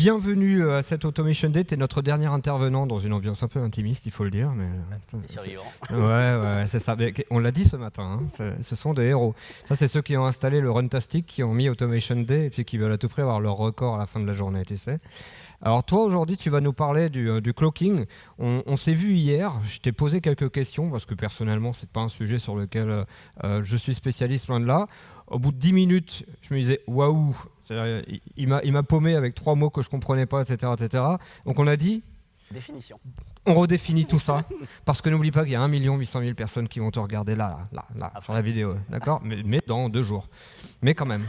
Bienvenue à cette Automation Day. Tu es notre dernier intervenant dans une ambiance un peu intimiste, il faut le dire. Mais... Les survivants. Ouais, c'est ça. Mais on l'a dit ce matin, hein, ce sont des héros. Ça, c'est ceux qui ont installé le Runtastic, qui ont mis Automation Day et puis qui veulent à tout prix avoir leur record à la fin de la journée, tu sais. Alors toi, aujourd'hui, tu vas nous parler du cloaking. On s'est vu hier, je t'ai posé quelques questions, parce que personnellement, c'est pas un sujet sur lequel je suis spécialiste, loin de là. Au bout de 10 minutes, je me disais, waouh, il m'a paumé avec 3 mots que je comprenais pas, etc., etc. Donc on a dit... Définition. On redéfinit tout ça, parce que n'oublie pas qu'il y a 1 800 000 personnes qui vont te regarder là sur la vidéo, d'accord, mais dans 2 jours. Mais quand même.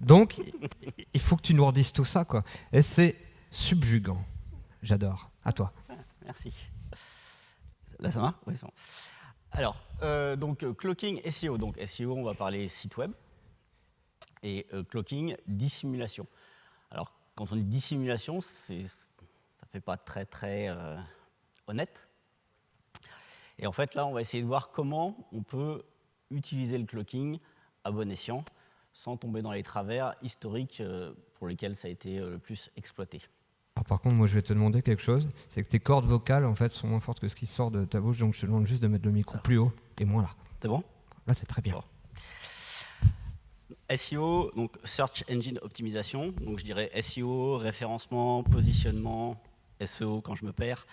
Donc, il faut que tu nous redises tout ça, quoi. Et c'est subjugant. J'adore. À toi. Merci. Là, ça va ? Oui, c'est bon. Alors, donc, cloaking SEO. Donc, SEO, on va parler site web. Et cloaking, dissimulation. Alors, quand on dit dissimulation, ça ne fait pas très, très honnête. Et en fait, là, on va essayer de voir comment on peut utiliser le cloaking à bon escient, sans tomber dans les travers historiques pour lesquels ça a été le plus exploité. Alors par contre, moi je vais te demander quelque chose, c'est que tes cordes vocales en fait sont moins fortes que ce qui sort de ta bouche, donc je te demande juste de mettre le micro plus haut et moins là. C'est bon ? Là c'est très bien. Bon. SEO, donc Search Engine Optimization, donc je dirais SEO, référencement, positionnement, SEO quand je me perds.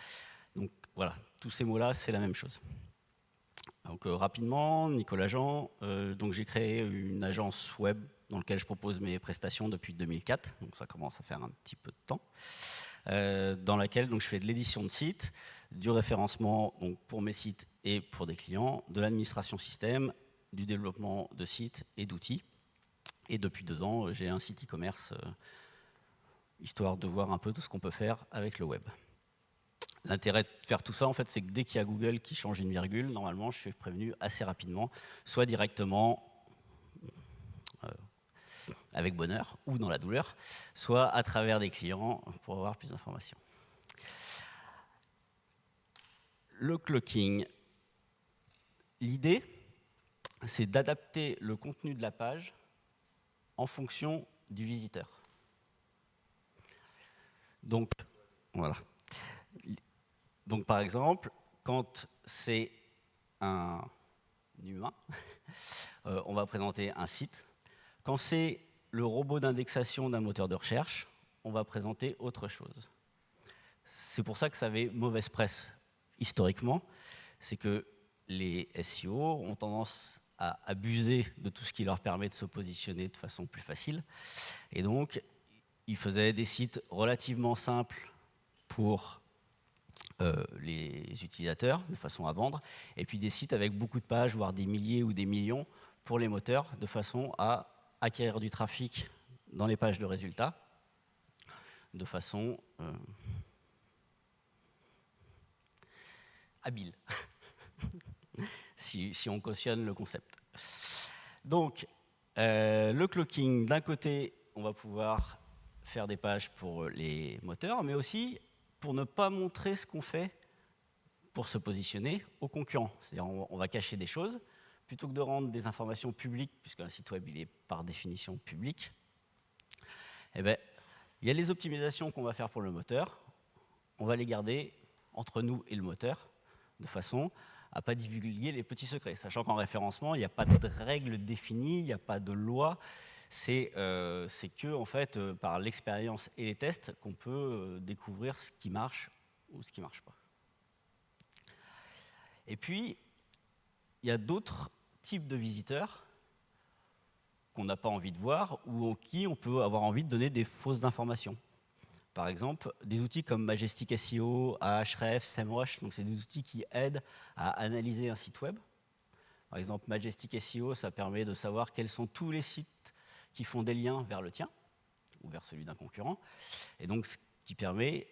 Donc voilà, tous ces mots-là, c'est la même chose. Donc rapidement, Nicolas Jean, donc j'ai créé une agence web dans laquelle je propose mes prestations depuis 2004, donc ça commence à faire un petit peu de temps, dans laquelle donc, je fais de l'édition de sites, du référencement donc, pour mes sites et pour des clients, de l'administration système, du développement de sites et d'outils. Et depuis 2 ans, j'ai un site e-commerce, histoire de voir un peu tout ce qu'on peut faire avec le web. L'intérêt de faire tout ça, en fait, c'est que dès qu'il y a Google qui change une virgule, normalement, je suis prévenu assez rapidement, soit directement avec bonheur ou dans la douleur, soit à travers des clients pour avoir plus d'informations. Le cloaking. L'idée, c'est d'adapter le contenu de la page en fonction du visiteur. Donc, voilà. Donc, par exemple, quand c'est un humain, on va présenter un site. Quand c'est le robot d'indexation d'un moteur de recherche, on va présenter autre chose. C'est pour ça que ça avait mauvaise presse historiquement. C'est que les SEO ont tendance à abuser de tout ce qui leur permet de se positionner de façon plus facile. Et donc, ils faisaient des sites relativement simples pour les utilisateurs, de façon à vendre, et puis des sites avec beaucoup de pages, voire des milliers ou des millions pour les moteurs, de façon à acquérir du trafic dans les pages de résultats, de façon habile, si on cautionne le concept. Donc, le cloaking, d'un côté, on va pouvoir faire des pages pour les moteurs, mais aussi pour ne pas montrer ce qu'on fait pour se positionner aux concurrents. C'est-à-dire on va cacher des choses, plutôt que de rendre des informations publiques, puisqu'un site web il est par définition public, eh ben, il y a les optimisations qu'on va faire pour le moteur, on va les garder entre nous et le moteur, de façon à ne pas divulguer les petits secrets. Sachant qu'en référencement, il n'y a pas de règles définies, il n'y a pas de loi. C'est que, en fait, par l'expérience et les tests, qu'on peut découvrir ce qui marche ou ce qui ne marche pas. Et puis, il y a d'autres types de visiteurs qu'on n'a pas envie de voir ou aux qui on peut avoir envie de donner des fausses informations. Par exemple, des outils comme Majestic SEO, Ahref, SEMrush, donc c'est des outils qui aident à analyser un site web. Par exemple, Majestic SEO, ça permet de savoir quels sont tous les sites qui font des liens vers le tien ou vers celui d'un concurrent, et donc ce qui permet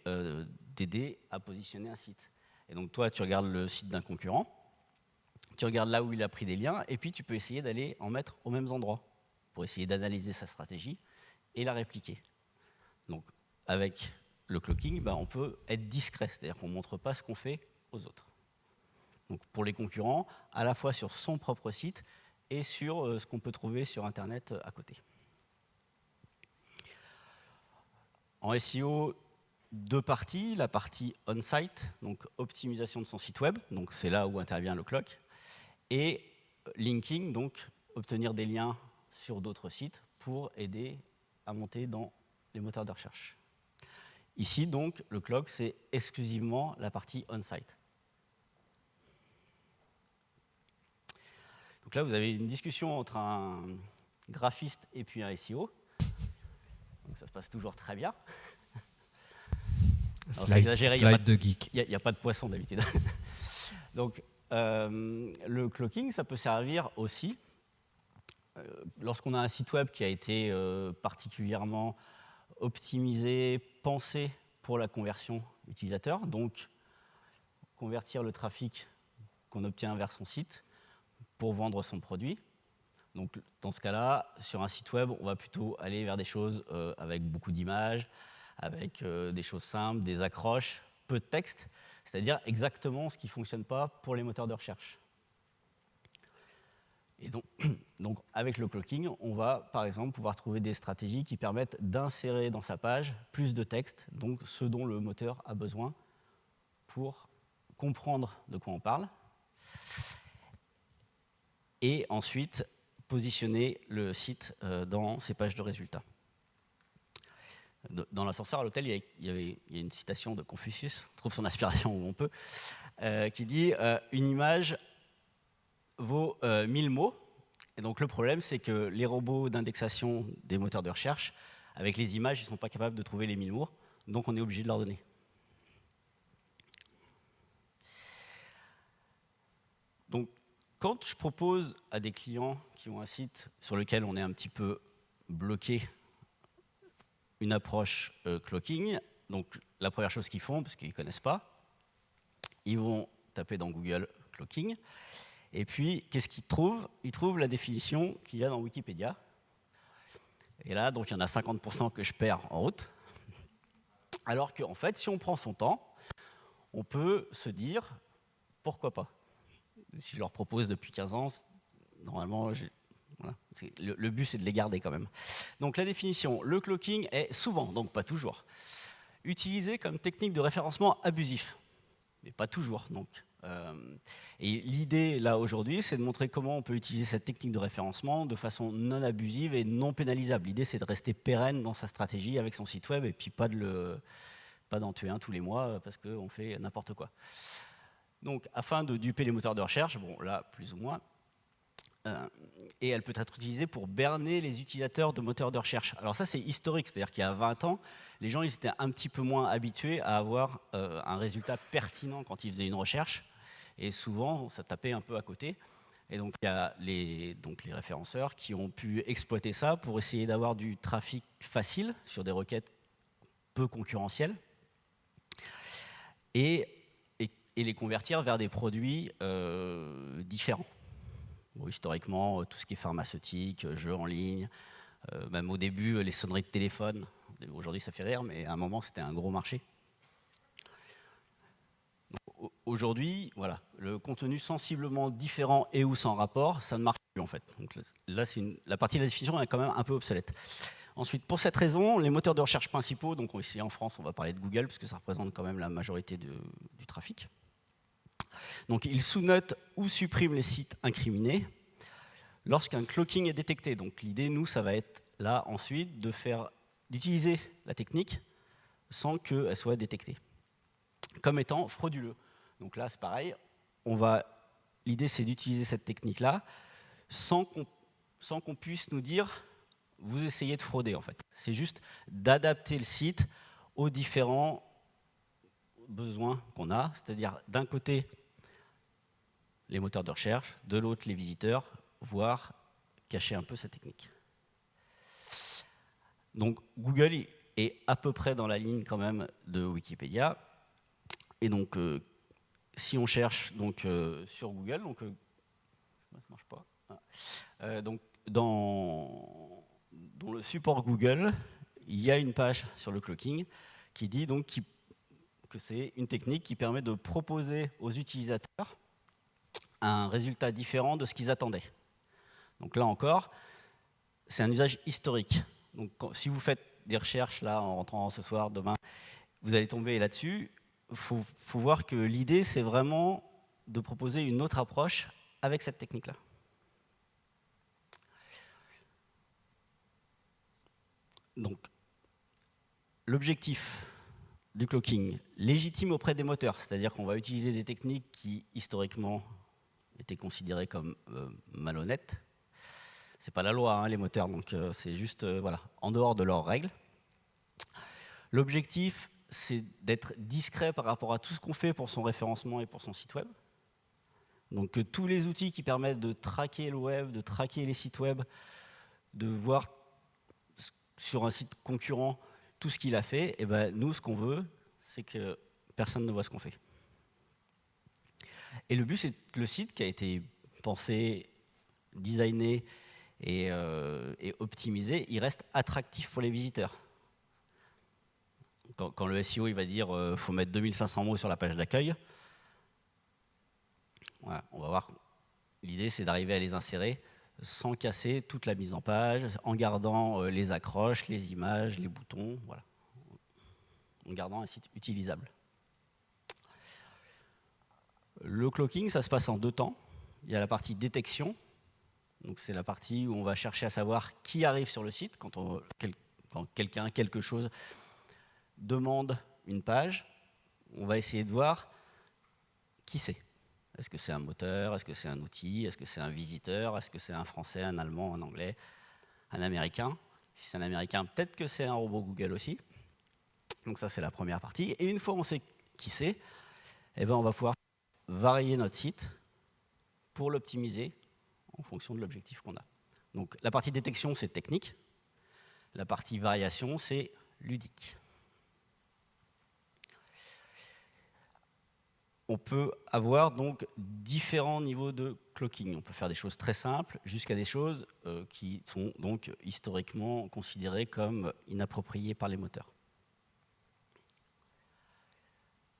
d'aider à positionner un site. Et donc toi, tu regardes le site d'un concurrent, tu regardes là où il a pris des liens, et puis tu peux essayer d'aller en mettre aux mêmes endroits pour essayer d'analyser sa stratégie et la répliquer. Donc avec le cloaking, on peut être discret, c'est-à-dire qu'on ne montre pas ce qu'on fait aux autres. Donc pour les concurrents, à la fois sur son propre site et sur ce qu'on peut trouver sur Internet à côté. En SEO, deux parties. La partie on-site, donc optimisation de son site web, donc c'est là où intervient le clock, et linking, donc obtenir des liens sur d'autres sites pour aider à monter dans les moteurs de recherche. Ici, donc, le clock, c'est exclusivement la partie on-site. Donc là, vous avez une discussion entre un graphiste et puis un SEO. Donc ça se passe toujours très bien. Slide de geek. Il n'y a pas de poisson d'habitude. Donc, le clocking, ça peut servir aussi lorsqu'on a un site web qui a été particulièrement optimisé, pensé pour la conversion utilisateur, donc convertir le trafic qu'on obtient vers son site pour vendre son produit. Donc, dans ce cas-là, sur un site web, on va plutôt aller vers des choses avec beaucoup d'images, avec des choses simples, des accroches, peu de texte, c'est-à-dire exactement ce qui ne fonctionne pas pour les moteurs de recherche. Et donc, avec le clocking, on va, par exemple, pouvoir trouver des stratégies qui permettent d'insérer dans sa page plus de texte, donc ce dont le moteur a besoin pour comprendre de quoi on parle. Et ensuite, positionner le site dans ses pages de résultats. Dans l'ascenseur à l'hôtel, il y a une citation de Confucius, on trouve son inspiration où on peut, qui dit « Une image vaut 1000 mots ». Et donc le problème, c'est que les robots d'indexation des moteurs de recherche, avec les images, ils ne sont pas capables de trouver les 1000 mots, donc on est obligé de leur donner. Donc, quand je propose à des clients qui ont un site sur lequel on est un petit peu bloqué une approche clocking, donc la première chose qu'ils font, parce qu'ils ne connaissent pas, ils vont taper dans Google clocking, et puis qu'est-ce qu'ils trouvent? Ils trouvent la définition qu'il y a dans Wikipédia. Et là, donc il y en a 50% que je perds en route. Alors qu'en fait, si on prend son temps, on peut se dire pourquoi pas. Si je leur propose depuis 15 ans, normalement, voilà, le but, c'est de les garder quand même. Donc la définition, le clocking est souvent, donc pas toujours, utilisé comme technique de référencement abusif, mais pas toujours. Donc, et l'idée, là, aujourd'hui, c'est de montrer comment on peut utiliser cette technique de référencement de façon non abusive et non pénalisable. L'idée, c'est de rester pérenne dans sa stratégie avec son site web et puis pas d'en tuer un tous les mois parce qu'on fait n'importe quoi. Donc, afin de duper les moteurs de recherche, bon, là, plus ou moins, et elle peut être utilisée pour berner les utilisateurs de moteurs de recherche. Alors ça, c'est historique, c'est-à-dire qu'il y a 20 ans, les gens ils étaient un petit peu moins habitués à avoir un résultat pertinent quand ils faisaient une recherche, et souvent, ça tapait un peu à côté. Et donc, il y a les référenceurs qui ont pu exploiter ça pour essayer d'avoir du trafic facile sur des requêtes peu concurrentielles, et les convertir vers des produits différents. Bon, historiquement, tout ce qui est pharmaceutique, jeux en ligne, même au début, les sonneries de téléphone. Aujourd'hui, ça fait rire, mais à un moment, c'était un gros marché. Aujourd'hui, voilà, le contenu sensiblement différent et ou sans rapport, ça ne marche plus en fait. Donc là, la partie de la définition est quand même un peu obsolète. Ensuite, pour cette raison, les moteurs de recherche principaux, donc ici en France, on va parler de Google, puisque ça représente quand même la majorité du trafic. Donc, ils sous-notent ou suppriment les sites incriminés lorsqu'un clocking est détecté. Donc, l'idée, nous, ça va être là, ensuite, d'utiliser la technique sans qu'elle soit détectée, comme étant frauduleux. Donc là, c'est pareil. L'idée, c'est d'utiliser cette technique-là sans qu'on puisse nous dire « vous essayez de frauder », en fait. C'est juste d'adapter le site aux différents besoins qu'on a, c'est-à-dire d'un côté, les moteurs de recherche, de l'autre, les visiteurs, voire cacher un peu sa technique. Donc Google est à peu près dans la ligne quand même de Wikipédia. Et donc, si on cherche donc, sur Google, donc, ça marche pas. Donc, dans le support Google, il y a une page sur le clocking qui dit donc que c'est une technique qui permet de proposer aux utilisateurs un résultat différent de ce qu'ils attendaient. Donc là encore, c'est un usage historique. Donc si vous faites des recherches là en rentrant ce soir, demain, vous allez tomber là-dessus. Il faut voir que l'idée, c'est vraiment de proposer une autre approche avec cette technique-là. Donc, l'objectif du cloaking, légitime auprès des moteurs, c'est-à-dire qu'on va utiliser des techniques qui, historiquement, étaient considérées comme malhonnêtes. C'est pas la loi, hein, les moteurs, donc c'est juste voilà, en dehors de leurs règles. L'objectif, c'est d'être discret par rapport à tout ce qu'on fait pour son référencement et pour son site web. Donc tous les outils qui permettent de traquer le web, de traquer les sites web, de voir sur un site concurrent tout ce qu'il a fait, et ben nous, ce qu'on veut, c'est que personne ne voit ce qu'on fait. Et le but, c'est que le site qui a été pensé, designé et optimisé, il reste attractif pour les visiteurs. Quand le SEO il va dire faut mettre 2500 mots sur la page d'accueil, voilà, on va voir. L'idée, c'est d'arriver à les insérer sans casser toute la mise en page, en gardant les accroches, les images, les boutons, voilà, en gardant un site utilisable. Le cloaking, ça se passe en 2 temps. Il y a la partie détection, donc c'est la partie où on va chercher à savoir qui arrive sur le site quand quelqu'un, quelque chose demande une page. On va essayer de voir qui c'est. Est-ce que c'est un moteur? Est-ce que c'est un outil? Est-ce que c'est un visiteur? Est-ce que c'est un Français, un Allemand, un Anglais, un Américain? Si c'est un Américain, peut-être que c'est un robot Google aussi. Donc ça, c'est la première partie. Et une fois qu'on sait qui c'est, eh ben, on va pouvoir varier notre site pour l'optimiser en fonction de l'objectif qu'on a. Donc la partie détection, c'est technique. La partie variation, c'est ludique. On peut avoir donc différents niveaux de cloaking. On peut faire des choses très simples jusqu'à des choses qui sont donc historiquement considérées comme inappropriées par les moteurs.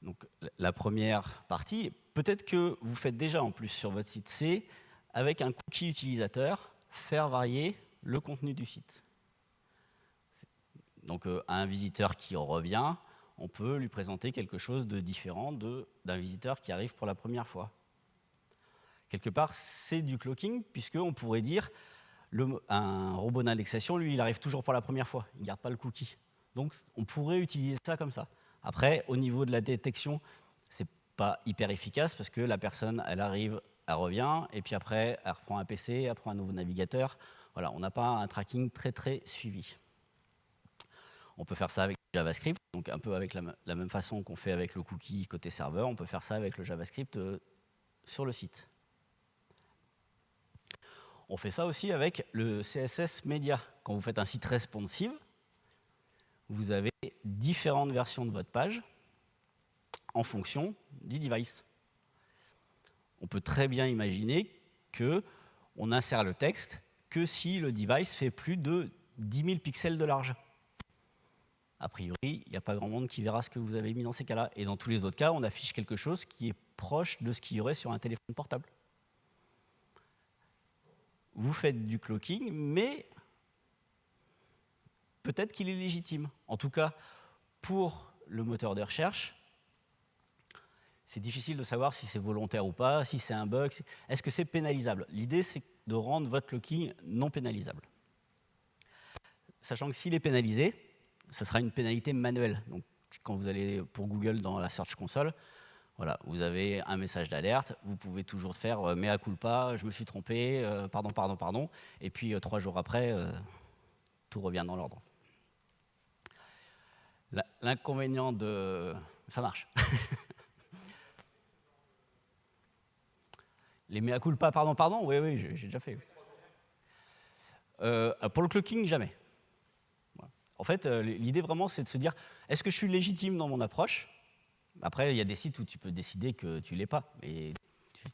Donc la première partie, peut-être que vous faites déjà en plus sur votre site, c'est avec un cookie utilisateur, faire varier le contenu du site. Donc à un visiteur qui revient, on peut lui présenter quelque chose de différent d'un visiteur qui arrive pour la première fois. Quelque part, c'est du cloaking, puisqu'on pourrait dire un robot d'indexation, lui, il arrive toujours pour la première fois, il ne garde pas le cookie. Donc on pourrait utiliser ça comme ça. Après, au niveau de la détection, ce n'est pas hyper efficace, parce que la personne, elle arrive, elle revient, et puis après, elle reprend un PC, elle prend un nouveau navigateur. Voilà, on n'a pas un tracking très très suivi. On peut faire ça avec JavaScript, donc un peu avec la même façon qu'on fait avec le cookie côté serveur, on peut faire ça avec le JavaScript sur le site. On fait ça aussi avec le CSS Media. Quand vous faites un site responsive, vous avez différentes versions de votre page en fonction du device. On peut très bien imaginer qu'on insère le texte que si le device fait plus de 10 000 pixels de large. A priori, il n'y a pas grand monde qui verra ce que vous avez mis dans ces cas-là. Et dans tous les autres cas, on affiche quelque chose qui est proche de ce qu'il y aurait sur un téléphone portable. Vous faites du cloaking, mais peut-être qu'il est légitime. En tout cas, pour le moteur de recherche, c'est difficile de savoir si c'est volontaire ou pas, si c'est un bug. Est-ce que c'est pénalisable? L'idée, c'est de rendre votre cloaking non pénalisable. Sachant que s'il est pénalisé, ça sera une pénalité manuelle. Donc, quand vous allez pour Google dans la Search Console, voilà, vous avez un message d'alerte, vous pouvez toujours faire mea culpa, je me suis trompé, pardon. Et puis 3 jours après, tout revient dans l'ordre. L'inconvénient de... Ça marche. Les mea culpa, pardon, oui, j'ai déjà fait. Pour le cloaking, jamais. En fait, l'idée vraiment, c'est de se dire, est-ce que je suis légitime dans mon approche? Après, il y a des sites où tu peux décider que tu ne l'es pas, et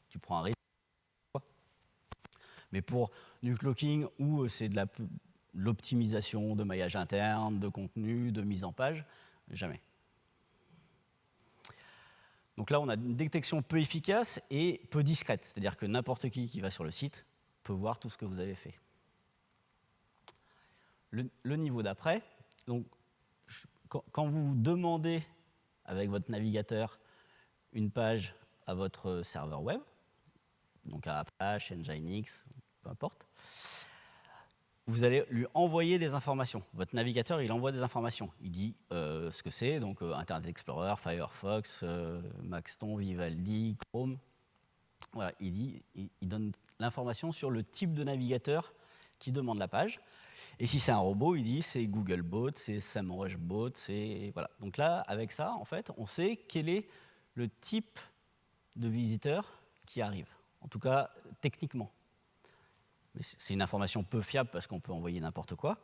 tu prends un risque. Mais pour du cloaking, où c'est de l'optimisation de maillage interne, de contenu, de mise en page, jamais. Donc là, on a une détection peu efficace et peu discrète, c'est-à-dire que n'importe qui va sur le site peut voir tout ce que vous avez fait. Le niveau d'après, donc, quand vous demandez avec votre navigateur une page à votre serveur web, donc à Apache, Nginx, peu importe, vous allez lui envoyer des informations. Votre navigateur, il envoie des informations. Il dit ce que c'est, donc Internet Explorer, Firefox, Maxton, Vivaldi, Chrome. Voilà, il donne l'information sur le type de navigateur qui demande la page. Et si c'est un robot, il dit c'est Googlebot, c'est SEMrushBot, c'est voilà. Donc là, avec ça, en fait, on sait quel est le type de visiteur qui arrive. En tout cas, techniquement. Mais c'est une information peu fiable parce qu'on peut envoyer n'importe quoi.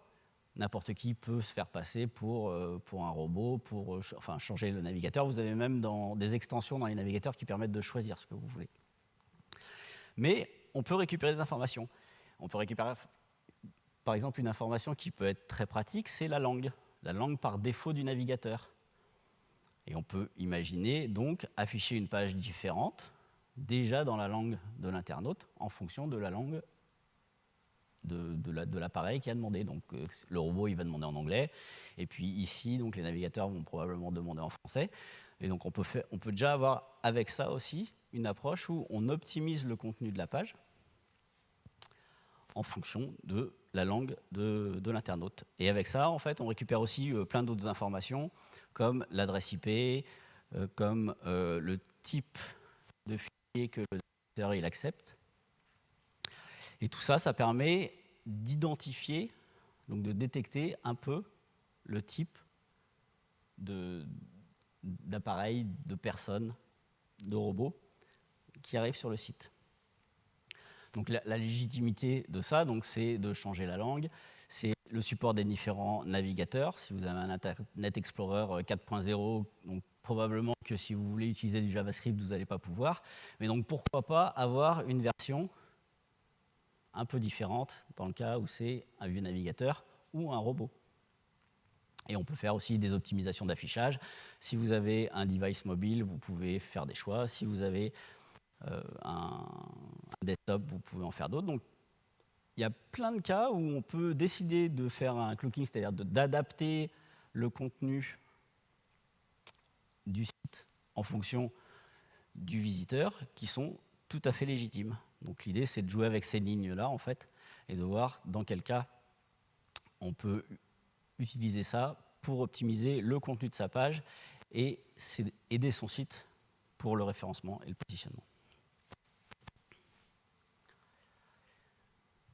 N'importe qui peut se faire passer pour un robot, pour changer le navigateur. Vous avez même des extensions dans les navigateurs qui permettent de choisir ce que vous voulez. Mais on peut récupérer des informations. On peut récupérer, par exemple, une information qui peut être très pratique, c'est la langue par défaut du navigateur. Et on peut imaginer donc afficher une page différente, déjà dans la langue de l'internaute, en fonction de la langue de l'appareil qui a demandé. Donc le robot il va demander en anglais, et puis ici donc les navigateurs vont probablement demander en français. Et donc on peut déjà avoir avec ça aussi une approche où on optimise le contenu de la page en fonction de la langue de l'internaute. Et avec ça, en fait, on récupère aussi plein d'autres informations, comme l'adresse IP, comme le type de fichier que le navigateur il accepte. Et tout ça, ça permet d'identifier, donc de détecter un peu le type d'appareil, de personnes, de robots qui arrivent sur le site. Donc la légitimité de ça, c'est de changer la langue, c'est le support des différents navigateurs. Si vous avez un Internet Explorer 4.0, donc probablement que si vous voulez utiliser du JavaScript, vous n'allez pas pouvoir. Mais donc pourquoi pas avoir une version un peu différente dans le cas où c'est un vieux navigateur ou un robot. Et on peut faire aussi des optimisations d'affichage. Si vous avez un device mobile, vous pouvez faire des choix. Si vous avez un desktop, vous pouvez en faire d'autres. Donc, il y a plein de cas où on peut décider de faire un clocking, c'est-à-dire d'adapter le contenu du site en fonction du visiteur, qui sont tout à fait légitimes. Donc l'idée, c'est de jouer avec ces lignes-là, en fait, et de voir dans quel cas on peut utiliser ça pour optimiser le contenu de sa page et aider son site pour le référencement et le positionnement.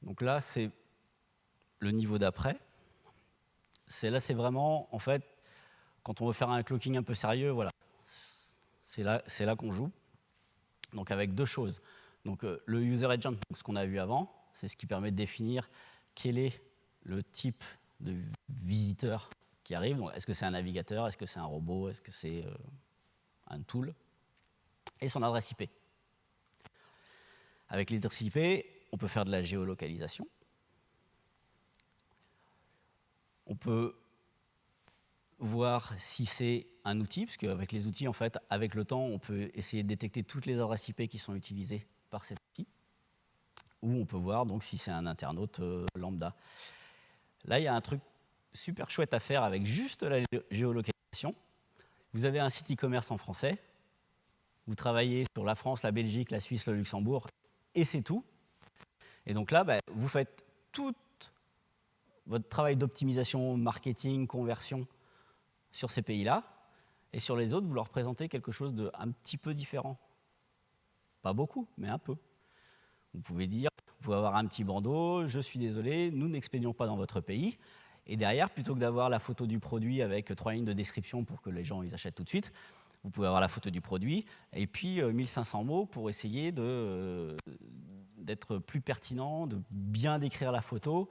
Donc là, c'est le niveau d'après. Là, c'est vraiment, en fait, quand on veut faire un clocking un peu sérieux, voilà, c'est là qu'on joue. Donc avec deux choses. Donc le user agent, ce qu'on a vu avant, c'est ce qui permet de définir quel est le type de visiteur qui arrive. Est-ce que c'est un navigateur, est-ce que c'est un robot, est-ce que c'est un tool, et son adresse IP. Avec l'adresse IP, on peut faire de la géolocalisation. On peut voir si c'est un outil, parce qu'avec les outils, en fait, avec le temps, on peut essayer de détecter toutes les adresses IP qui sont utilisées par cet outil, ou on peut voir donc si c'est un internaute lambda. Là, il y a un truc super chouette à faire avec juste la géolocalisation. Vous avez un site e-commerce en français, vous travaillez sur la France, la Belgique, la Suisse, le Luxembourg, et c'est tout. Et donc là, vous faites tout votre travail d'optimisation, marketing, conversion sur ces pays-là, et sur les autres, vous leur présentez quelque chose d'un petit peu différent. Pas beaucoup, mais un peu. Vous pouvez avoir un petit bandeau, je suis désolé, nous n'expédions pas dans votre pays. Et derrière, plutôt que d'avoir la photo du produit avec 3 lignes de description pour que les gens ils achètent tout de suite, vous pouvez avoir la photo du produit et puis 1500 mots pour essayer d'être plus pertinent, de bien décrire la photo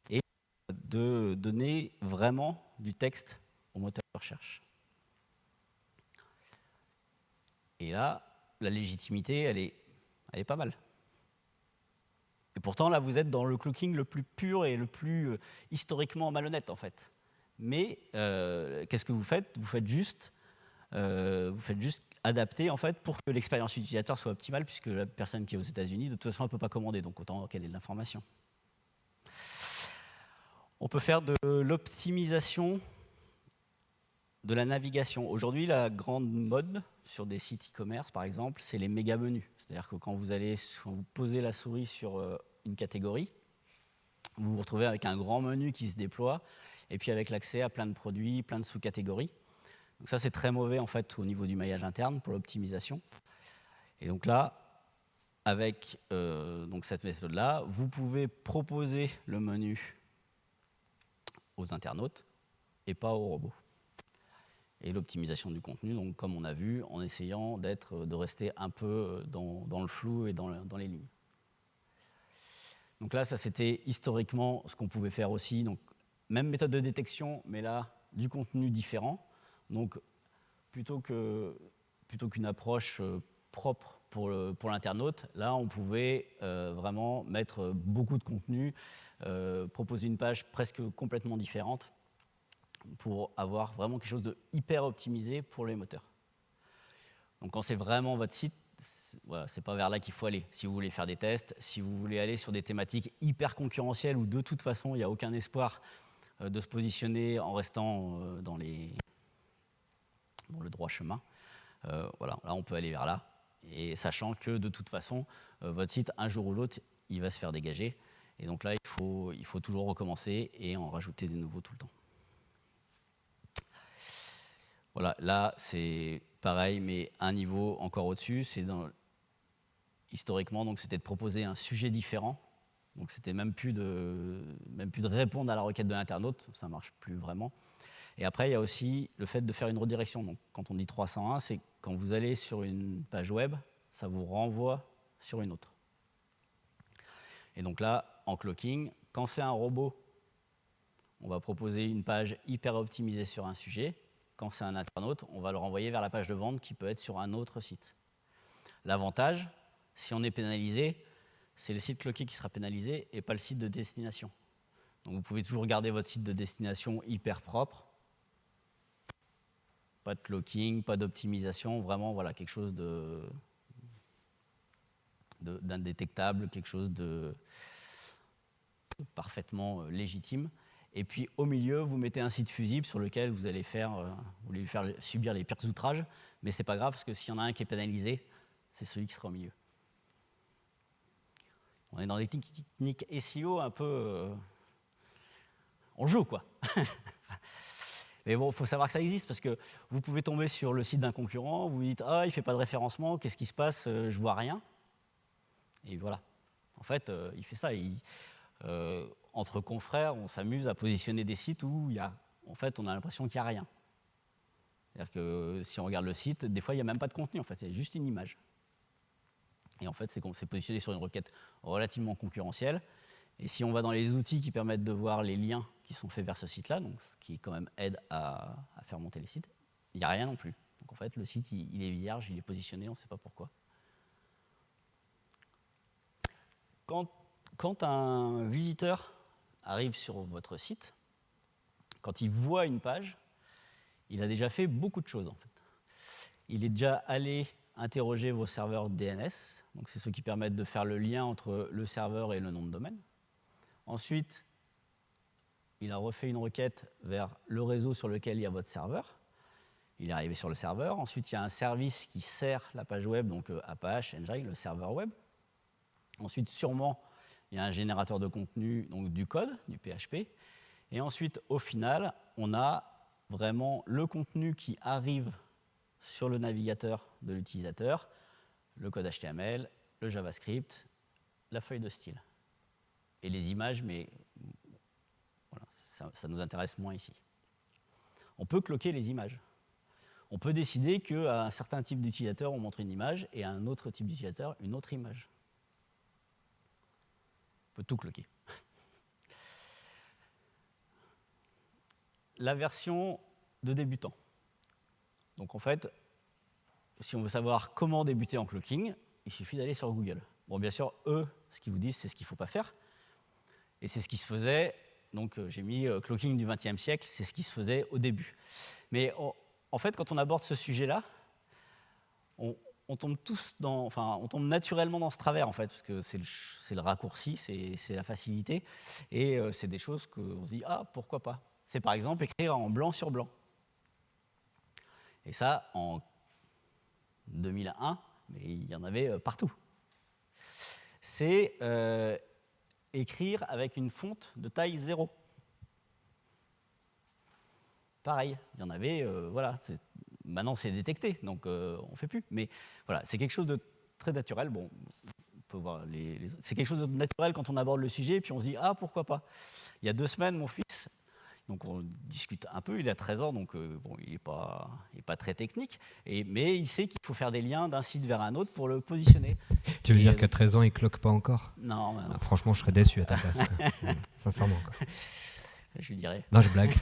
et de donner vraiment du texte au moteur de recherche. Et là, la légitimité, elle est pas mal. Et pourtant, là, vous êtes dans le clocking le plus pur et le plus historiquement malhonnête, en fait. Mais qu'est-ce que vous faites ? Vous faites juste adapter, en fait, pour que l'expérience utilisateur soit optimale, puisque la personne qui est aux États-Unis, de toute façon, elle ne peut pas commander, donc autant qu'elle ait de l'information. On peut faire de l'optimisation de la navigation. Aujourd'hui, la grande mode sur des sites e-commerce, par exemple, c'est les méga menus. C'est-à-dire que quand vous posez la souris sur une catégorie, vous vous retrouvez avec un grand menu qui se déploie, et puis avec l'accès à plein de produits, plein de sous-catégories. Donc ça, c'est très mauvais en fait au niveau du maillage interne pour l'optimisation. Et donc là, avec donc cette méthode-là, vous pouvez proposer le menu aux internautes et pas aux robots. Et l'optimisation du contenu, donc comme on a vu, en essayant de rester un peu dans le flou et dans les lignes. Donc là, ça c'était historiquement ce qu'on pouvait faire aussi. Donc même méthode de détection, mais là du contenu différent. Donc plutôt qu'une approche propre pour l'internaute, là on pouvait vraiment mettre beaucoup de contenu, proposer une page presque complètement différente pour avoir vraiment quelque chose de hyper optimisé pour les moteurs. Donc quand c'est vraiment votre site, voilà, c'est pas vers là qu'il faut aller. Si vous voulez faire des tests, si vous voulez aller sur des thématiques hyper concurrentielles où de toute façon il n'y a aucun espoir de se positionner en restant dans le droit chemin, voilà, là on peut aller vers là. Et sachant que de toute façon, votre site, un jour ou l'autre, il va se faire dégager. Et donc là, il faut toujours recommencer et en rajouter des nouveaux tout le temps. Voilà, là, c'est pareil, mais un niveau encore au-dessus. Historiquement, donc, c'était de proposer un sujet différent. Donc, c'était même plus de répondre à la requête de l'internaute. Ça ne marche plus vraiment. Et après, il y a aussi le fait de faire une redirection. Donc, quand on dit 301, c'est quand vous allez sur une page web, ça vous renvoie sur une autre. Et donc là, en clocking, quand c'est un robot, on va proposer une page hyper optimisée sur un sujet. Quand c'est un internaute, on va le renvoyer vers la page de vente qui peut être sur un autre site. L'avantage, si on est pénalisé, c'est le site cloqué qui sera pénalisé et pas le site de destination. Donc vous pouvez toujours garder votre site de destination hyper propre. Pas de clocking, pas d'optimisation, vraiment voilà, quelque chose d'indétectable, quelque chose de parfaitement légitime. Et puis au milieu, vous mettez un site fusible sur lequel vous allez lui faire subir les pires outrages, mais c'est pas grave parce que s'il y en a un qui est pénalisé, c'est celui qui sera au milieu. On est dans des techniques SEO un peu... on joue quoi. Mais bon, il faut savoir que ça existe parce que vous pouvez tomber sur le site d'un concurrent, vous dites « Ah, il ne fait pas de référencement, qu'est-ce qui se passe? Je vois rien. » Et voilà. En fait, il fait ça. Entre confrères, on s'amuse à positionner des sites où en fait, on a l'impression qu'il n'y a rien. C'est-à-dire que si on regarde le site, des fois, il n'y a même pas de contenu. En fait, c'est juste une image. Et en fait, c'est positionné sur une requête relativement concurrentielle. Et si on va dans les outils qui permettent de voir les liens qui sont faits vers ce site-là, donc ce qui quand même aide à faire monter les sites, il n'y a rien non plus. Donc en fait, le site, il est vierge, il est positionné, on ne sait pas pourquoi. Quand un visiteur arrive sur votre site, quand il voit une page, il a déjà fait beaucoup de choses en fait. Il est déjà allé interroger vos serveurs DNS, donc c'est ceux qui permettent de faire le lien entre le serveur et le nom de domaine. Ensuite, il a refait une requête vers le réseau sur lequel il y a votre serveur. Il est arrivé sur le serveur. Ensuite, il y a un service qui sert la page web, donc Apache Engine, le serveur web. Ensuite, sûrement, il y a un générateur de contenu, donc du code, du PHP. Et ensuite, au final, on a vraiment le contenu qui arrive sur le navigateur de l'utilisateur, le code HTML, le JavaScript, la feuille de style. Et les images, mais voilà, ça nous intéresse moins ici. On peut cloquer les images. On peut décider qu'à un certain type d'utilisateur, on montre une image et à un autre type d'utilisateur, une autre image. On peut tout cloquer. La version de débutant. Donc en fait, si on veut savoir comment débuter en cloaking, il suffit d'aller sur Google. Bon, bien sûr, eux, ce qu'ils vous disent, c'est ce qu'il ne faut pas faire. Et c'est ce qui se faisait, donc j'ai mis cloaking du XXe siècle, c'est ce qui se faisait au début. Mais en fait, quand on aborde ce sujet-là, on on tombe on tombe naturellement dans ce travers en fait, parce que c'est le raccourci, c'est la facilité, et c'est des choses qu'on se dit ah pourquoi pas. C'est par exemple écrire en blanc sur blanc. Et ça en 2001, mais il y en avait partout. C'est écrire avec une fonte de taille 0. Pareil, il y en avait, voilà. Maintenant, c'est détecté, donc on ne fait plus. Mais voilà, c'est quelque chose de très naturel. Bon, on peut voir c'est quelque chose de naturel quand on aborde le sujet, et puis on se dit ah pourquoi pas. Il y a 2 semaines, mon fils, donc on discute un peu. Il a 13 ans, donc bon, il n'est pas très technique, mais il sait qu'il faut faire des liens d'un site vers un autre pour le positionner. Tu veux dire qu'à 13 ans, il cloque pas encore? Non. Ah, franchement, je serais déçu à ta place. Sincèrement. Quoi. Je lui dirais. Non, je blague.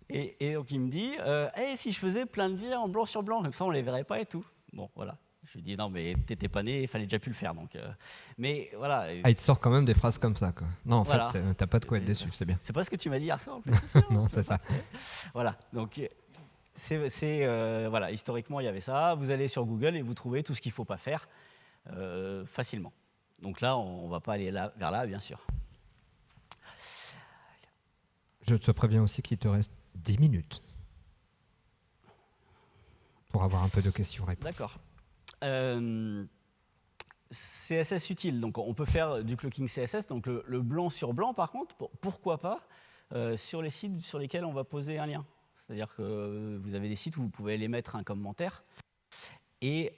Et donc il me dit, hey, si je faisais plein de liens en blanc sur blanc, comme ça on les verrait pas et tout. Bon, voilà. Je lui dis, non, mais t'étais pas né, il fallait déjà plus le faire. Donc, mais voilà. Ah, il te sort quand même des phrases comme ça, quoi. Non, en voilà. fait, t'as pas de quoi être déçu, c'est bien. C'est pas ce que tu m'as dit hier soir, en plus. Non, c'est ça. Voilà. Donc, voilà. Historiquement, il y avait ça. Vous allez sur Google et vous trouvez tout ce qu'il faut pas faire facilement. Donc là, on va pas aller vers là, bien sûr. Je te préviens aussi qu'il te reste 10 minutes pour avoir un peu de questions-réponses. D'accord. CSS utile, donc on peut faire du clocking CSS, donc le blanc sur blanc par contre, pourquoi pas sur les sites sur lesquels on va poser un lien. C'est-à-dire que vous avez des sites où vous pouvez aller mettre un commentaire et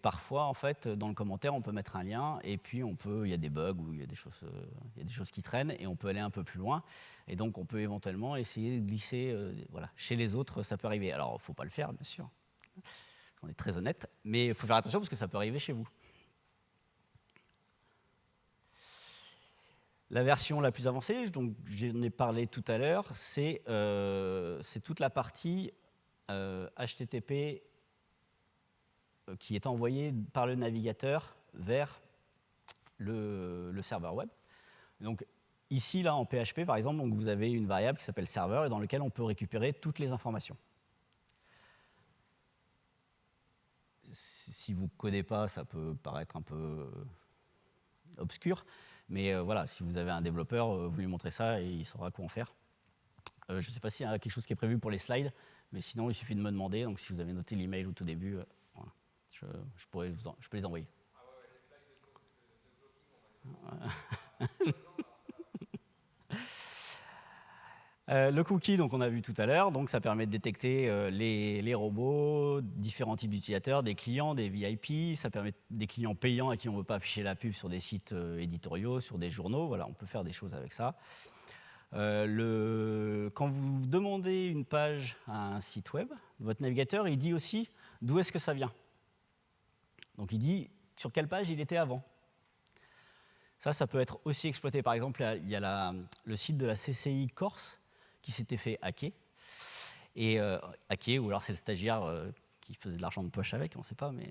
parfois en fait dans le commentaire on peut mettre un lien et puis il y a des bugs ou il y a des choses qui traînent et on peut aller un peu plus loin et donc on peut éventuellement essayer de glisser voilà, chez les autres, ça peut arriver. Alors il ne faut pas le faire bien sûr. On est très honnête, mais il faut faire attention parce que ça peut arriver chez vous. La version la plus avancée, donc j'en ai parlé tout à l'heure, c'est toute la partie HTTP qui est envoyée par le navigateur vers le serveur web. Donc ici, là, en PHP, par exemple, donc, vous avez une variable qui s'appelle serveur et dans laquelle on peut récupérer toutes les informations. Si vous ne codez pas, ça peut paraître un peu obscur, mais voilà, si vous avez un développeur, vous lui montrez ça et il saura quoi en faire. Je ne sais pas s'il y a quelque chose qui est prévu pour les slides, mais sinon, il suffit de me demander. Donc, si vous avez noté l'email au tout début, voilà, je peux les envoyer. Ah ouais, les slides de blocking, le cookie, donc on a vu tout à l'heure, donc ça permet de détecter les robots, différents types d'utilisateurs, des clients, des VIP, ça permet des clients payants à qui on ne veut pas afficher la pub sur des sites éditoriaux, sur des journaux, voilà, on peut faire des choses avec ça. Quand vous demandez une page à un site web, votre navigateur, il dit aussi d'où est-ce que ça vient. Donc il dit sur quelle page il était avant. Ça peut être aussi exploité. Par exemple, il y a le site de la CCI Corse, qui s'était fait hacker. Et hacker, ou alors c'est le stagiaire qui faisait de l'argent de poche avec, on ne sait pas, mais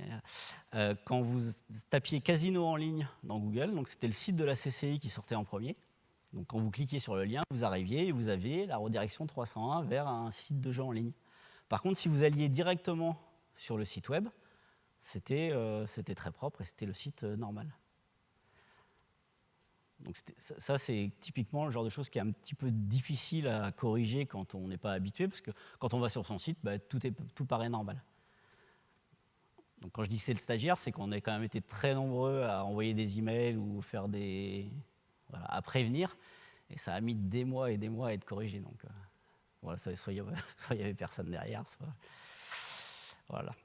quand vous tapiez casino en ligne dans Google, donc c'était le site de la CCI qui sortait en premier. Donc quand vous cliquiez sur le lien, vous arriviez et vous aviez la redirection 301 vers un site de jeu en ligne. Par contre, si vous alliez directement sur le site web, c'était très propre et c'était le site normal. Donc ça, c'est typiquement le genre de choses qui est un petit peu difficile à corriger quand on n'est pas habitué, parce que quand on va sur son site, bah, tout paraît normal. Donc quand je dis c'est le stagiaire, c'est qu'on a quand même été très nombreux à envoyer des emails ou faire voilà, à prévenir, et ça a mis des mois et des mois à être corrigé. Donc voilà, soit il y avait personne derrière, soit voilà.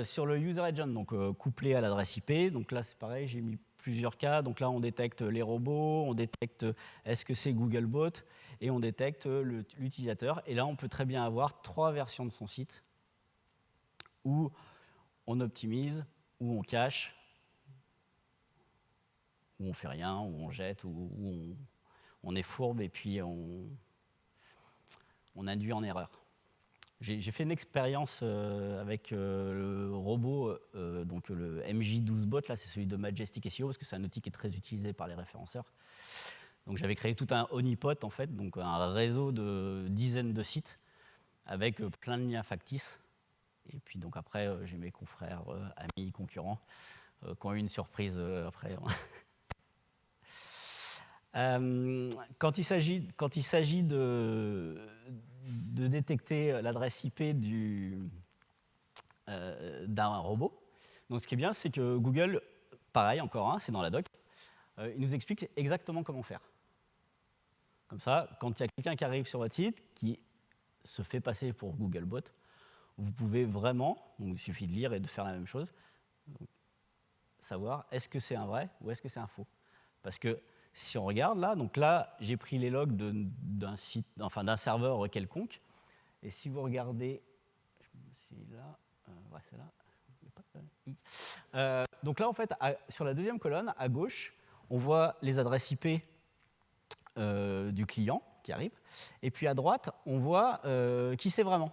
Sur le user agent, donc couplé à l'adresse IP, donc là c'est pareil, j'ai mis plusieurs cas. Donc là, on détecte les robots, on détecte est-ce que c'est Googlebot, et on détecte l'utilisateur. Et là, on peut très bien avoir 3 versions de son site où on optimise, où on cache, où on fait rien, où on jette, où on est fourbe et puis on induit en erreur. J'ai fait une expérience avec le robot, donc le MJ12Bot, là c'est celui de Majestic SEO, parce que c'est un outil qui est très utilisé par les référenceurs. Donc j'avais créé tout un honeypot, en fait, donc un réseau de dizaines de sites avec plein de liens factices. Et puis donc après, j'ai mes confrères, amis, concurrents qui ont eu une surprise après. Quand il s'agit de détecter l'adresse IP d'un robot, donc ce qui est bien, c'est que Google, pareil encore, c'est dans la doc, il nous explique exactement comment faire. Comme ça, quand il y a quelqu'un qui arrive sur votre site, qui se fait passer pour Googlebot, vous pouvez vraiment, donc il suffit de lire et de faire la même chose, savoir est-ce que c'est un vrai ou est-ce que c'est un faux. Parce que si on regarde là, donc là, j'ai pris les logs d'un site, enfin d'un serveur quelconque, et si vous regardez, c'est là, ouais, c'est là. Donc là, en fait, sur la deuxième colonne, à gauche, on voit les adresses IP du client qui arrive. Et puis à droite, on voit qui c'est vraiment.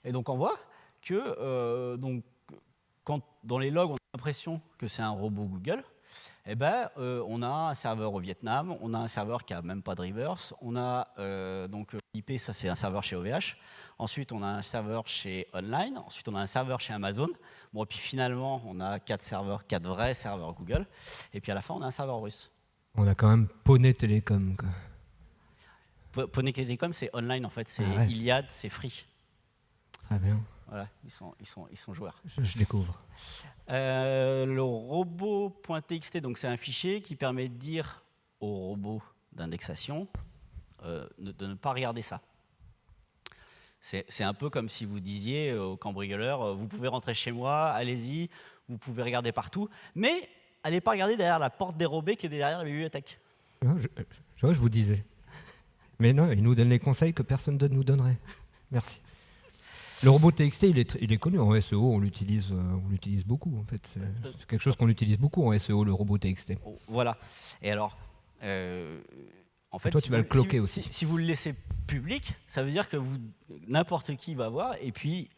Et donc on voit que quand dans les logs, on a l'impression que c'est un robot Google, eh ben, on a un serveur au Vietnam, on a un serveur qui n'a même pas de reverse, on a donc l'IP, ça c'est un serveur chez OVH, ensuite on a un serveur chez Online, ensuite on a un serveur chez Amazon, bon, et puis finalement on a 4 vrais serveurs Google, et puis à la fin on a un serveur russe. On a quand même Poney Télécom, quoi. Poney Télécom, c'est Online en fait, c'est ouais. Iliad, c'est Free. Très bien. Voilà, ils sont joueurs. Je découvre. Le robot.txt, donc c'est un fichier qui permet de dire au robot d'indexation de ne pas regarder ça. C'est un peu comme si vous disiez au cambrioleur, vous pouvez rentrer chez moi, allez-y, vous pouvez regarder partout, mais allez pas regarder derrière la porte dérobée qui est derrière la bibliothèque. Je vous disais. Mais non, il nous donne les conseils que personne d'autre nous donnerait. Merci. Le robot TXT, il est connu en SEO, on l'utilise beaucoup en fait. C'est quelque chose qu'on utilise beaucoup en SEO, le robot TXT. Voilà. Et alors, en fait, et toi, tu vas le cloquer aussi. Si vous le laissez public, ça veut dire que n'importe qui va voir, et puis,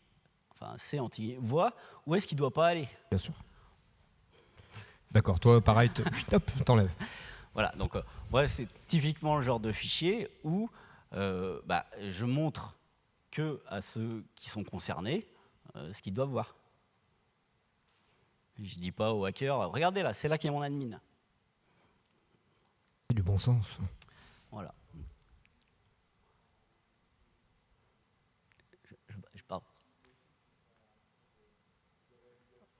enfin, c'est voit où est-ce qu'il ne doit pas aller. Bien sûr. D'accord, toi, pareil, hop, t'enlèves. Voilà, donc voilà, c'est typiquement le genre de fichier où je montre que à ceux qui sont concernés ce qu'ils doivent voir. Je ne dis pas aux hackers, regardez là, c'est là qu'il y a mon admin. C'est du bon sens. Voilà. Je parle.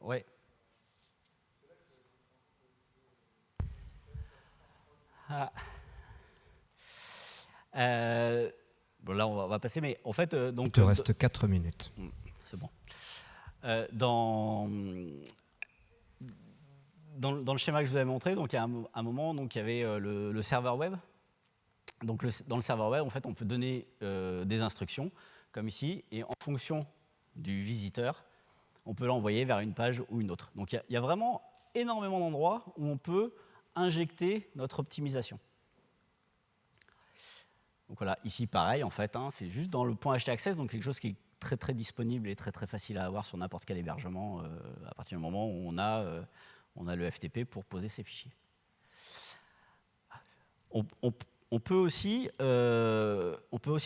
Ouais. Ah. Bon, là, on va passer, mais en fait... donc, il te reste 4 minutes. C'est bon. Dans le schéma que je vous avais montré, donc, il y a un moment, donc, il y avait le serveur web. Donc, dans le serveur web, en fait, on peut donner des instructions, comme ici, et en fonction du visiteur, on peut l'envoyer vers une page ou une autre. Donc, il y a vraiment énormément d'endroits où on peut injecter notre optimisation. Donc voilà, ici pareil en fait, c'est juste dans le point htaccess, donc quelque chose qui est très très disponible et très très facile à avoir sur n'importe quel hébergement à partir du moment où on a le FTP pour poser ces fichiers. On peut aussi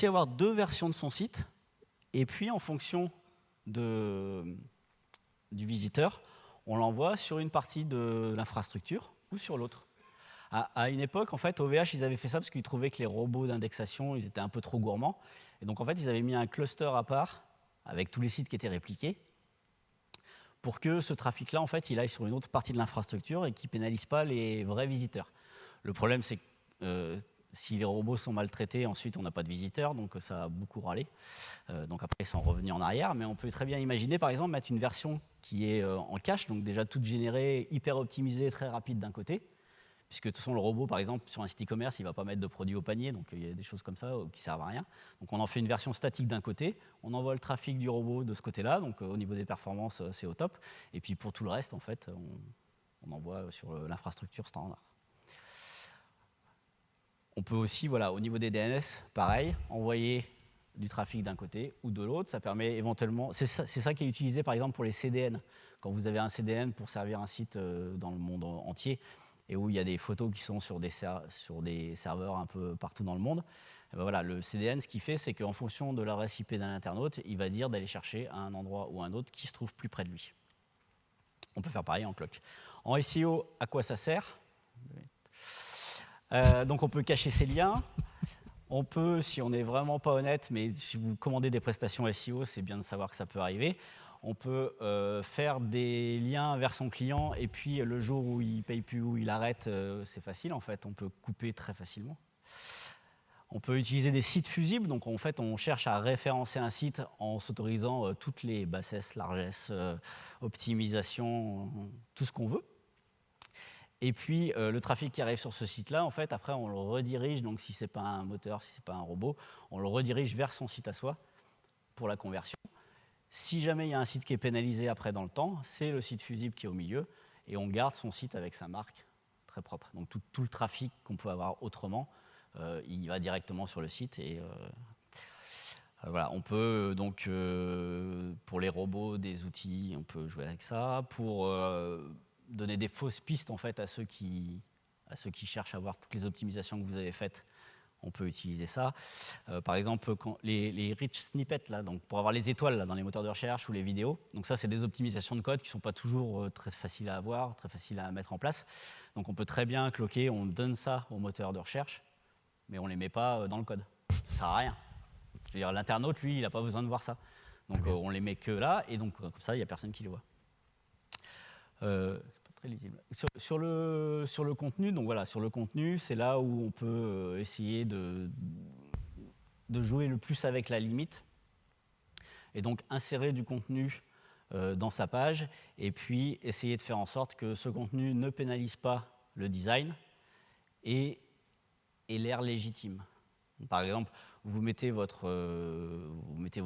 avoir 2 versions de son site, et puis en fonction du visiteur, on l'envoie sur une partie de l'infrastructure ou sur l'autre. À une époque, en fait, OVH, ils avaient fait ça parce qu'ils trouvaient que les robots d'indexation, ils étaient un peu trop gourmands. Et donc, en fait, ils avaient mis un cluster à part avec tous les sites qui étaient répliqués pour que ce trafic-là, en fait, il aille sur une autre partie de l'infrastructure et qu'il ne pénalise pas les vrais visiteurs. Le problème, c'est que si les robots sont maltraités, ensuite, on n'a pas de visiteurs, donc ça a beaucoup râlé. Donc après, ils sont revenus en arrière. Mais on peut très bien imaginer, par exemple, mettre une version qui est en cache, donc déjà toute générée, hyper optimisée, très rapide d'un côté, puisque de toute façon, le robot, par exemple, sur un site e-commerce, il ne va pas mettre de produits au panier, donc il y a des choses comme ça qui ne servent à rien. Donc on en fait une version statique d'un côté, on envoie le trafic du robot de ce côté-là, donc au niveau des performances, c'est au top. Et puis pour tout le reste, en fait, on envoie sur l'infrastructure standard. On peut aussi, voilà, au niveau des DNS, pareil, envoyer du trafic d'un côté ou de l'autre. Ça permet éventuellement... C'est ça qui est utilisé, par exemple, pour les CDN. Quand vous avez un CDN pour servir un site dans le monde entier, et où il y a des photos qui sont sur des serveurs un peu partout dans le monde, et ben voilà, le CDN, ce qu'il fait, c'est qu'en fonction de l'adresse IP d'un internaute, il va dire d'aller chercher à un endroit ou un autre qui se trouve plus près de lui. On peut faire pareil en clock. En SEO, à quoi ça sert? Donc on peut cacher ses liens. On peut, si on n'est vraiment pas honnête, mais si vous commandez des prestations SEO, c'est bien de savoir que ça peut arriver. On peut faire des liens vers son client et puis le jour où il ne paye plus, où il arrête, c'est facile en fait. On peut couper très facilement. On peut utiliser des sites fusibles. Donc en fait, on cherche à référencer un site en s'autorisant toutes les bassesses, largesses, optimisation, tout ce qu'on veut. Et puis, le trafic qui arrive sur ce site-là, en fait, après, on le redirige. Donc, si ce n'est pas un moteur, si ce n'est pas un robot, on le redirige vers son site à soi pour la conversion. Si jamais il y a un site qui est pénalisé après dans le temps, c'est le site fusible qui est au milieu. Et on garde son site avec sa marque très propre. Donc, tout le trafic qu'on peut avoir autrement, il va directement sur le site. Et voilà, on peut donc, pour les robots, des outils, on peut jouer avec ça. Pour donner des fausses pistes en fait, à ceux qui cherchent à voir toutes les optimisations que vous avez faites, on peut utiliser ça. Par exemple, les rich snippets, là, donc pour avoir les étoiles là, dans les moteurs de recherche ou les vidéos, donc ça, c'est des optimisations de code qui ne sont pas toujours très faciles à avoir, très faciles à mettre en place. Donc on peut très bien cloquer, on donne ça au moteur de recherche, mais on ne les met pas dans le code. Ça ne sert à rien. Je veux dire, l'internaute, lui, il n'a pas besoin de voir ça. Donc on les met que là, et donc comme ça, il n'y a personne qui les voit. Très lisible. Sur le contenu, donc voilà, sur le contenu, c'est là où on peut essayer de jouer le plus avec la limite, et donc insérer du contenu dans sa page, et puis essayer de faire en sorte que ce contenu ne pénalise pas le design et l'air légitime. Par exemple, vous mettez vos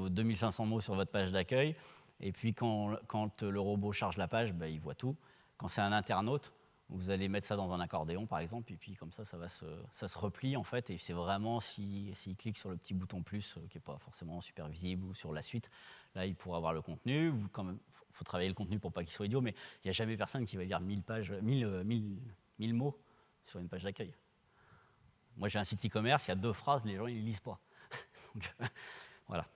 2500 mots sur votre page d'accueil, et puis quand le robot charge la page, il voit tout. Quand c'est un internaute, vous allez mettre ça dans un accordéon, par exemple, et puis comme ça se replie, en fait, et c'est vraiment, s'il clique sur le petit bouton plus, qui n'est pas forcément super visible, ou sur la suite, là, il pourra avoir le contenu. Il faut travailler le contenu pour pas qu'il soit idiot, mais il n'y a jamais personne qui va lire 1000 mots sur une page d'accueil. Moi, j'ai un site e-commerce, il y a 2 phrases, les gens, ils ne lisent pas. Donc, voilà.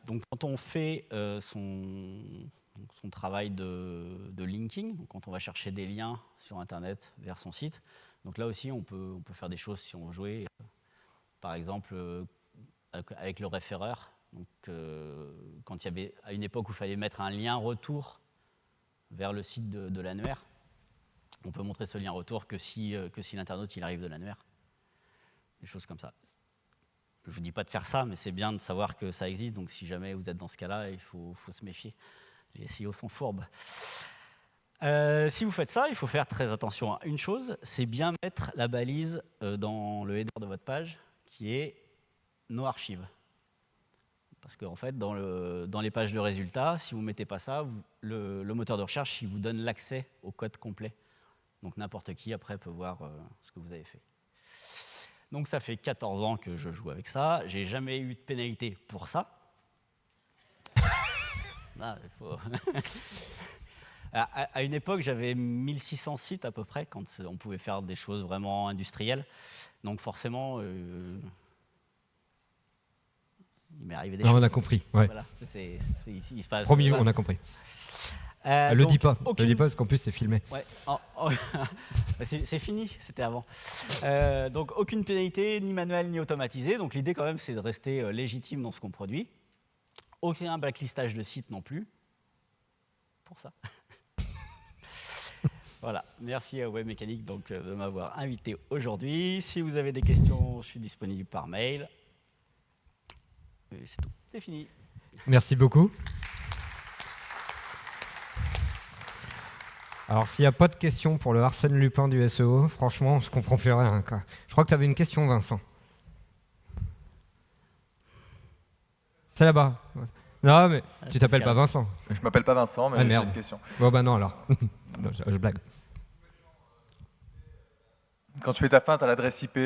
Donc, quand on fait son travail de linking, donc quand on va chercher des liens sur Internet vers son site. Donc là aussi, on peut faire des choses si on veut jouer. Par exemple, avec le référeur. Donc, quand il y avait, à une époque où il fallait mettre un lien retour vers le site de l'annuaire, on peut montrer ce lien retour que si l'internaute il arrive de l'annuaire. Des choses comme ça. Je ne vous dis pas de faire ça, mais c'est bien de savoir que ça existe. Donc si jamais vous êtes dans ce cas-là, il faut se méfier. Les SEO sont fourbes. Si vous faites ça, il faut faire très attention à une chose, c'est bien mettre la balise dans le header de votre page, qui est « No archives ». Parce qu'en fait, dans les pages de résultats, si vous ne mettez pas ça, le moteur de recherche il vous donne l'accès au code complet. Donc n'importe qui, après, peut voir ce que vous avez fait. Donc ça fait 14 ans que je joue avec ça. J'ai jamais eu de pénalité pour ça. Ah, à une époque, j'avais 1600 sites à peu près, quand on pouvait faire des choses vraiment industrielles. Donc forcément, il m'est arrivé des choses. On a compris. Ouais. Voilà, il se passe. Promis, on a compris. Le dis pas parce qu'en plus c'est filmé. Ouais. C'est fini, c'était avant. Donc aucune pénalité, ni manuelle ni automatisée. Donc l'idée quand même, c'est de rester légitime dans ce qu'on produit. Aucun blacklistage de site non plus. Pour ça. Voilà. Merci à Webmécanique de m'avoir invité aujourd'hui. Si vous avez des questions, je suis disponible par mail. C'est tout. C'est fini. Merci beaucoup. Alors, s'il n'y a pas de questions pour le Arsène Lupin du SEO, franchement, je comprends plus rien, quoi. Je crois que tu avais une question, Vincent. C'est là-bas. Non, mais tu t'appelles pas Vincent. Je m'appelle pas Vincent, mais j'ai une question. Bon, bah non, alors. Non, je blague. Quand tu fais ta feinte à l'adresse IP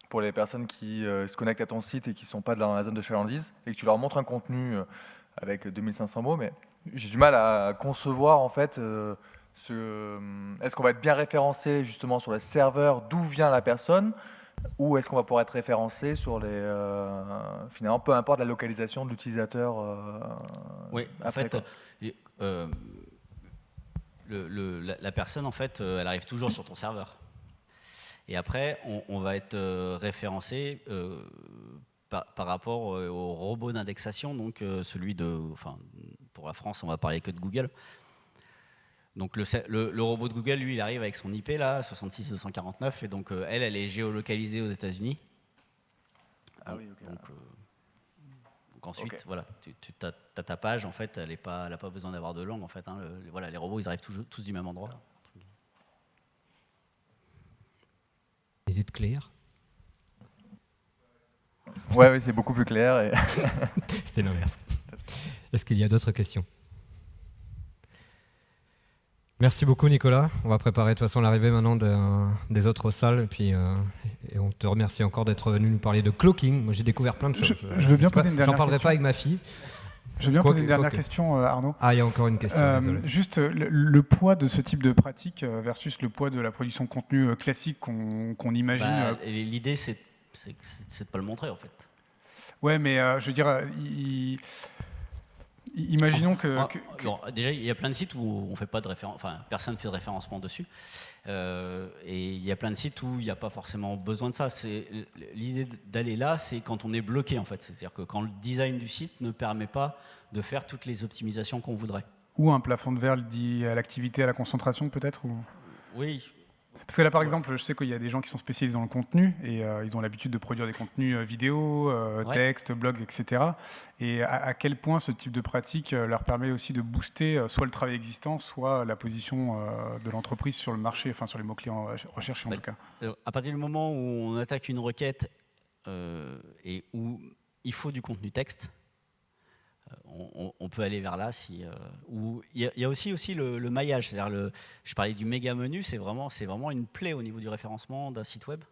pour les personnes qui se connectent à ton site et qui ne sont pas dans la zone de chalandise, et que tu leur montres un contenu avec 2500 mots, mais j'ai du mal à concevoir en fait Est-ce qu'on va être bien référencé justement sur le serveur d'où vient la personne, ou est-ce qu'on va pouvoir être référencé sur finalement, peu importe la localisation de l'utilisateur Oui, en après, fait, quoi. la personne, en fait, elle arrive toujours sur ton serveur. Et après, on va être référencé par rapport au robot d'indexation, donc pour la France, on va parler que de Google. Donc le robot de Google, lui, il arrive avec son IP là, 66.249, et donc elle est géolocalisée aux États-Unis. Ah oui, ok. Donc ensuite, Ok. voilà, t'as ta page, en fait, elle n'a pas besoin d'avoir de langue, en fait. Hein, voilà, les robots, ils arrivent tous du même endroit. Is it clear? Ouais, c'est beaucoup plus clair. Et C'était l'inverse. Est-ce qu'il y a d'autres questions? Merci beaucoup Nicolas. On va préparer de toute façon l'arrivée maintenant des autres salles et puis et on te remercie encore d'être venu nous parler de cloaking. Moi j'ai découvert plein de choses. Je veux bien poser une dernière J'en parlerai question. pas avec ma fille. Je veux bien poser une dernière question, Arnaud. Ah, il y a encore une question, désolé. Juste le poids de ce type de pratique versus le poids de la production de contenu classique qu'on imagine. L'idée, c'est de pas le montrer, en fait. Ouais, mais je veux dire, imaginons déjà, il y a plein de sites où on fait pas de personne ne fait de référencement dessus. Et il y a plein de sites où il n'y a pas forcément besoin de ça. L'idée d'aller là, c'est quand on est bloqué, en fait. C'est-à-dire que quand le design du site ne permet pas de faire toutes les optimisations qu'on voudrait. Ou un plafond de verre lié à l'activité, à la concentration, peut-être Oui. Parce que là, par exemple, je sais qu'il y a des gens qui sont spécialisés dans le contenu et ils ont l'habitude de produire des contenus vidéo, texte, blog, etc. Et à quel point ce type de pratique leur permet aussi de booster soit le travail existant, soit la position de l'entreprise sur le marché, enfin sur les mots-clés recherchés en tout cas. À partir du moment où on attaque une requête et où il faut du contenu texte, on peut aller vers là. Il y a aussi le maillage. C'est-à-dire je parlais du méga menu, c'est vraiment une plaie au niveau du référencement d'un site web,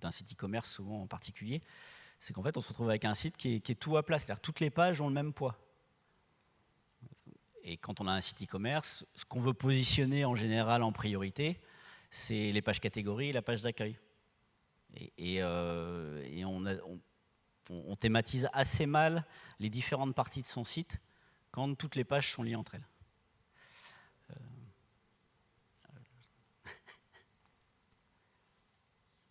d'un site e-commerce souvent en particulier. C'est qu'en fait, on se retrouve avec un site qui est tout à plat. C'est-à-dire toutes les pages ont le même poids. Et quand on a un site e-commerce, ce qu'on veut positionner en général en priorité, c'est les pages catégories et la page d'accueil. Et on thématise assez mal les différentes parties de son site quand toutes les pages sont liées entre elles.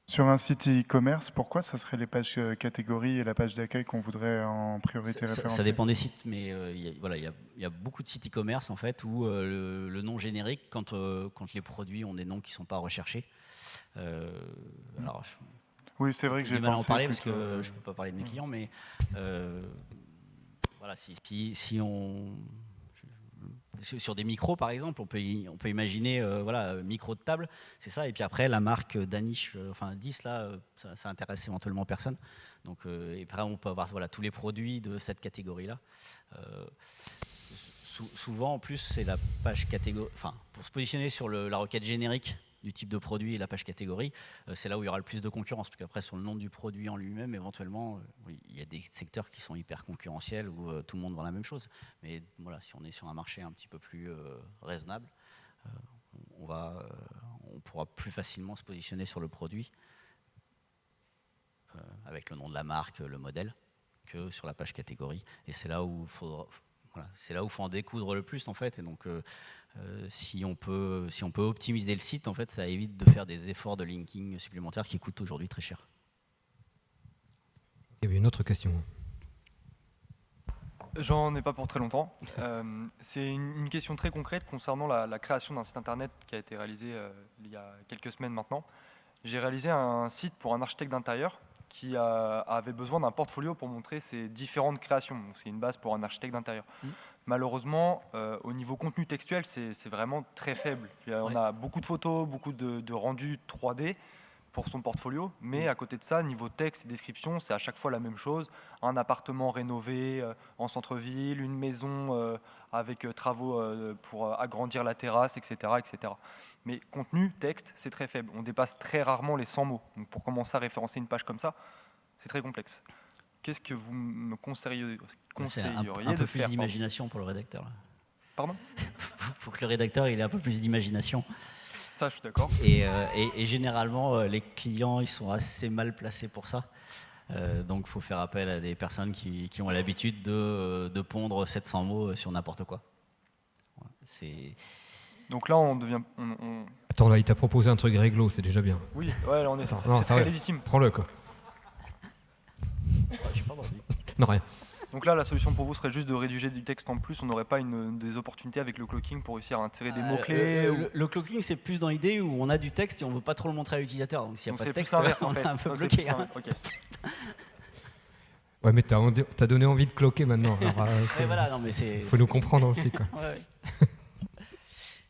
Sur un site e-commerce, pourquoi ça serait les pages catégories et la page d'accueil qu'on voudrait en priorité référencer? Ça dépend des sites, mais il y a beaucoup de sites e-commerce en fait où le nom générique, quand les produits ont des noms qui ne sont pas recherchés. Oui, c'est vrai que j'ai mal en pensé parler parce que je ne peux pas parler de mes clients, mais voilà, si on sur des micros par exemple, on peut imaginer micro de table, c'est ça, et puis après la marque Danish, 10 là, ça intéresse éventuellement personne. Donc et après on peut avoir tous les produits de cette catégorie là. Souvent en plus c'est la page catégorie, pour se positionner sur la requête générique du type de produit et la page catégorie, c'est là où il y aura le plus de concurrence, parce qu'après sur le nom du produit en lui-même, éventuellement, il y a des secteurs qui sont hyper concurrentiels où tout le monde vend la même chose. Mais voilà, si on est sur un marché un petit peu plus raisonnable, on pourra plus facilement se positionner sur le produit avec le nom de la marque, le modèle, que sur la page catégorie. Et c'est là où il faut en découdre le plus en fait. Et donc si on peut optimiser le site, en fait, ça évite de faire des efforts de linking supplémentaires qui coûtent aujourd'hui très cher. Il y avait une autre question. J'en ai pas pour très longtemps. C'est une question très concrète concernant la création d'un site internet qui a été réalisé il y a quelques semaines maintenant. J'ai réalisé un site pour un architecte d'intérieur qui avait besoin d'un portfolio pour montrer ses différentes créations. C'est une base pour un architecte d'intérieur. Malheureusement, au niveau contenu textuel, c'est vraiment très faible. On a beaucoup de photos, beaucoup de rendus 3D pour son portfolio, mais à côté de ça, niveau texte et description, c'est à chaque fois la même chose. Un appartement rénové en centre-ville, une maison avec travaux pour agrandir la terrasse, etc., etc. Mais contenu, texte, c'est très faible. On dépasse très rarement les 100 mots. Donc pour commencer à référencer une page comme ça, c'est très complexe. Qu'est-ce que vous me conseilleriez un peu de plus faire d'imagination pour le rédacteur. Pardon ? Faut que le rédacteur il ait un peu plus d'imagination. Ça, je suis d'accord. Et généralement, les clients ils sont assez mal placés pour ça. Donc, il faut faire appel à des personnes qui ont l'habitude de pondre 700 mots sur n'importe quoi. Ouais, donc là, on devient... Attends, là, il t'a proposé un truc réglo, c'est déjà bien. Oui, ouais, là, c'est Non, très vrai. légitime. Prends-le, quoi. j'ai pas entendu. Non, rien. Donc là, la solution pour vous serait juste de rédiger du texte en plus. On n'aurait pas des opportunités avec le clocking pour réussir à insérer des mots-clés Le clocking, c'est plus dans l'idée où on a du texte et on ne veut pas trop le montrer à l'utilisateur. Donc, s'il n'y a Donc pas de c'est plus texte, l'inverse, en on fait. est un peu Donc c'est bloqué. plus Hein. Ok. Ouais, mais t'as donné envie de cloquer maintenant. Alors, Ouais, voilà, non, mais faut nous comprendre aussi, quoi. Ouais.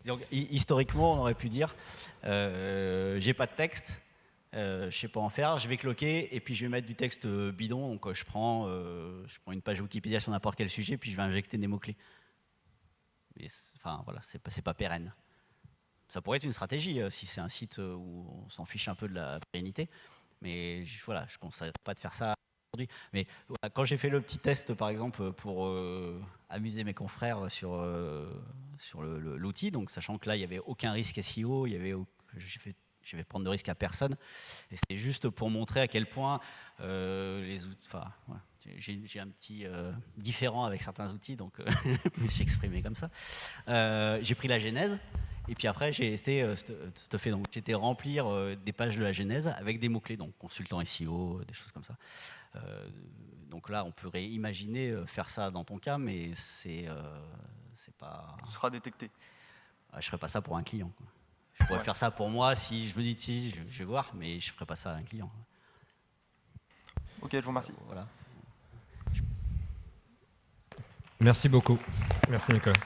Donc, historiquement, on aurait pu dire j'ai pas de texte, je sais pas en faire, je vais cloquer et puis je vais mettre du texte bidon. Donc, je prends une page Wikipédia sur n'importe quel sujet, puis je vais injecter des mots-clés. Mais enfin, voilà, c'est pas pérenne. Ça pourrait être une stratégie si c'est un site où on s'en fiche un peu de la pérennité, mais voilà, je ne conseillerais pas de faire ça aujourd'hui. Mais voilà, quand j'ai fait le petit test, par exemple, pour amuser mes confrères sur l'outil, donc sachant que là, il n'y avait aucun risque SEO, je vais prendre de risque à personne, et c'était juste pour montrer à quel point les outils, enfin, voilà, j'ai un petit différent avec certains outils, donc je me suis exprimé comme ça. J'ai pris la genèse. Et puis après, j'ai été stuffé. Donc, j'ai été remplir des pages de la genèse avec des mots-clés, donc consultant SEO, des choses comme ça. Donc là, on pourrait imaginer faire ça dans ton cas, mais c'est pas. Ce sera détecté. Je ne ferai pas ça pour un client. Je pourrais faire ça pour moi si je me dis, si, je vais voir, mais je ne ferai pas ça à un client. Ok, je vous remercie. Voilà. Merci beaucoup. Merci, Nicolas.